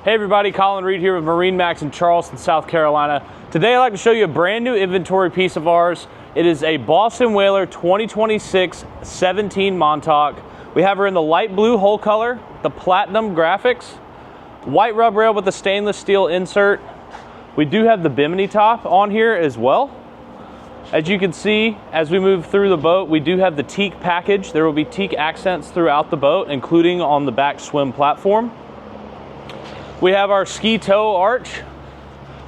Hey everybody, Colin Reed here with MarineMax in Charleston, South Carolina. Today I'd like to show you a brand new inventory piece of ours. It is a Boston Whaler 2026 17 Montauk. We have her in the light blue hull color, the platinum graphics, white rub rail with the stainless steel insert. We do have the bimini top on here as well. As you can see, as we move through the boat, we do have the teak package. There will be teak accents throughout the boat, including on the back swim platform. We have our ski tow arch,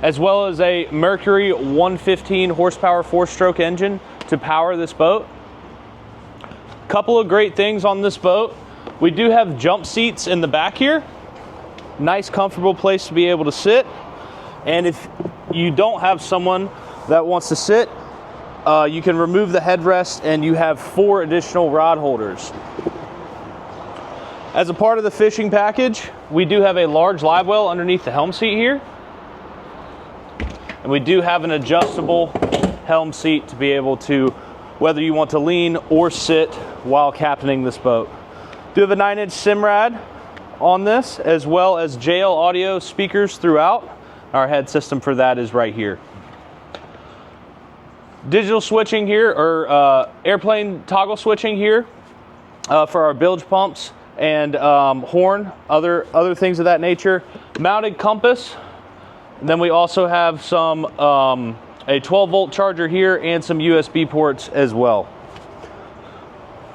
as well as a Mercury 115 horsepower 4-stroke engine to power this boat. Couple of great things on this boat. We do have jump seats in the back here. Nice, comfortable place to be able to sit. And if you don't have someone that wants to sit, you can remove the headrest and you have 4 additional rod holders. As a part of the fishing package, we do have a large live well underneath the helm seat here. And we do have an adjustable helm seat to be able to, whether you want to lean or sit while captaining this boat. Do have a 9-inch Simrad on this, as well as JL audio speakers throughout. Our head system for that is right here. Digital switching here, or airplane toggle switching here for our bilge pumps and horn, other things of that nature. Mounted compass. And then we also have some a 12-volt charger here and some USB ports as well.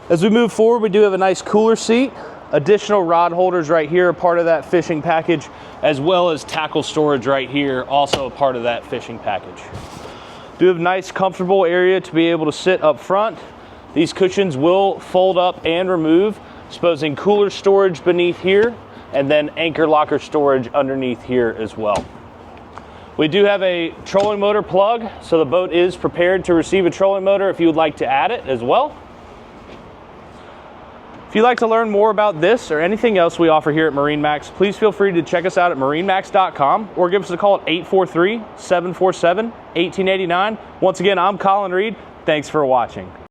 As we move forward, we do have a nice cooler seat, additional rod holders right here, a part of that fishing package, as well as tackle storage right here, also a part of that fishing package. Do have a nice comfortable area to be able to sit up front. These cushions will fold up and remove, exposing cooler storage beneath here, and then anchor locker storage underneath here as well. We do have a trolling motor plug, so the boat is prepared to receive a trolling motor if you would like to add it as well. If you'd like to learn more about this or anything else we offer here at MarineMax, please feel free to check us out at marinemax.com or give us a call at 843-747-1889. Once again, I'm Colin Reed. Thanks for watching.